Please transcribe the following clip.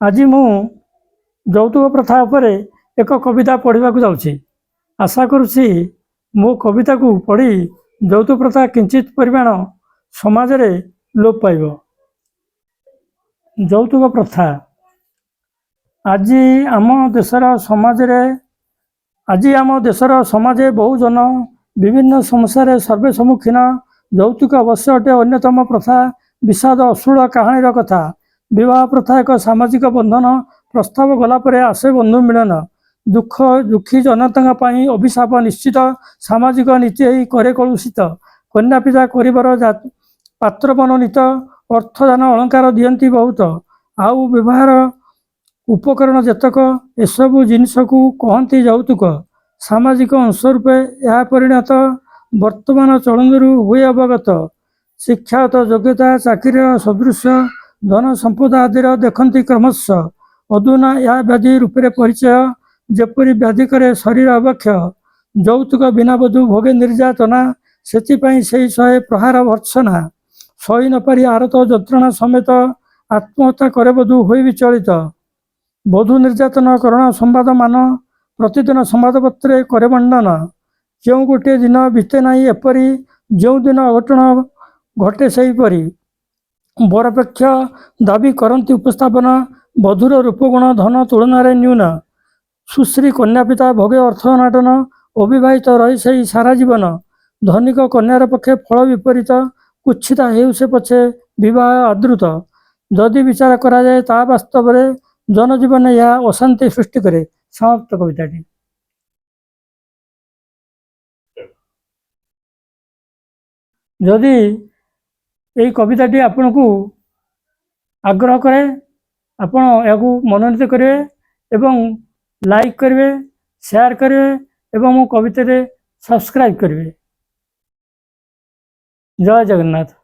आज मु ଯୌତୁକ ପ୍ରଥା ଉପରେ ଏକ କବିତା ପଢ଼ିବାକୁ ଯାଉଛି। ଆଶା କରୁଛି ମୋ କବିତାକୁ ପଢ଼ି ଯୌତୁକ ପ୍ରଥା କିଞ୍ଚିତ ପରିମାଣ ସମାଜରେ ଲୋପ ପାଇବ। ଯୌତୁକ ପ୍ରଥା ଆଜି ଆମ ଦେଶର ସମାଜରେ ବହୁଜନ ବିଭିନ୍ନ ସମସ୍ୟାରେ ସର୍ବେ ସମ୍ମୁଖୀନ। ଯୌତୁକ ଅବଶ୍ୟ ଅଟେ ଅନ୍ୟତମ ପ୍ରଥା। ବିଷାଦ ଅଶ୍ଳୀଳ କାହାଣୀର କଥା। ବିବାହ ପ୍ରଥା ଏକ ସାମାଜିକ ବନ୍ଧନ। ପ୍ରସ୍ତାବ ଗଲା ପରେ ଆସେ ବନ୍ଧୁ ମିଳନ। ଦୁଃଖୀ ଜନତାଙ୍କ ପାଇଁ ଅଭିଶାପ ନିଶ୍ଚିତ। ସାମାଜିକ ନୀତି ଏହି କରେ କଳୁଷିତ। କନ୍ୟା ପିତା କରିବାର ପାତ୍ର ମନୋନୀତ। ଅର୍ଥଦାନ ଅଳଙ୍କାର ଦିଅନ୍ତି ବହୁତ। ଆଉ ବ୍ୟବହାର ଉପକରଣ ଯେତକ ଏସବୁ ଜିନିଷକୁ କହନ୍ତି ଯୌତୁକ। ସାମାଜିକ ଅଂଶ ରୂପେ ଏହା ପରିଣତ। ବର୍ତ୍ତମାନ ଚଳଣିରୁ ହୁଏ ଅବଗତ। ଶିକ୍ଷାଗତ ଯୋଗ୍ୟତା ଚାକିରିର ସଦୃଶ୍ୟ ଧନ ସମ୍ପଦ ଆଦିର ଦେଖନ୍ତି କ୍ରମଶଃ। ଅଧୁନା ଏହା ବ୍ୟାଧି ରୂପରେ ପରିଚୟ। ଯେପରି ବ୍ୟାଧି କରେ ଶରୀର ଅବକ୍ଷୟ। ଯୌତୁକ ବିନା ବଧୂ ଭୋଗେ ନିର୍ଯାତନା। ସେଥିପାଇଁ ସେହି ସହେ ପ୍ରହାର ଭର୍ତ୍ସନା। ସହି ନ ପାରି ଆରତ ଯନ୍ତ୍ରଣା ସಮೇତ ଆତ୍ମହତ୍ୟା କରେ ବଧୂ ହୋଇ ବିଚଳିତ। ବଧୂ ନିର୍ଯାତନ କରଣ ସମ୍ବାଦ ମାନ ପ୍ରତିଦିନ ସମ୍ବାଦପତ୍ରରେ କରେ ମଣ୍ଡନ। କେଉଁ ଗୋଟିଏ ଦିନ ବିତେ ନାହିଁ ଏପରି ଯେଉଁ ଦିନ ଅଘଟଣ ଘଟେ ସେହିପରି। ବରପକ୍ଷ ଦାବି କରନ୍ତି ଉପସ୍ଥାପନ। ବଧୂର ରୂପଗୁଣ ଧନ ତୁଳନାରେ ନ୍ୟୁନ। ସୁଶ୍ରୀ କନ୍ୟା ପିତା ଭୋଗେ ଅର୍ଥ ଅନାଟନ। ଅବିବାହିତ ରହି ସେହି ସାରା ଜୀବନ। ଧନିକ କନ୍ୟାର ପକ୍ଷେ ଫଳ ବିପରୀତ। କୁତ୍ସିତା ହେଉ ସେ ପଛେ ବିବାହ ଆଦୃତ। ଯଦି ବିଚାର କରାଯାଏ ତାହା ବାସ୍ତବରେ ଜନଜୀବନରେ ଏହା ଅଶାନ୍ତି ସୃଷ୍ଟି କରେ। ସମାପ୍ତ କବିତାଟି। ଯଦି ଏହି କବିତାଟି ଆପଣଙ୍କୁ ଆଗ୍ରହ କରେ ଆପଣ ଏହାକୁ ମନୋନୀତ କରିବେ ଏବଂ ଲାଇକ୍ କରିବେ, ସେୟାର କରିବେ ଏବଂ ମୋ କବିତାରେ ସବସ୍କ୍ରାଇବ୍ କରିବେ। ଜୟ ଜଗନ୍ନାଥ।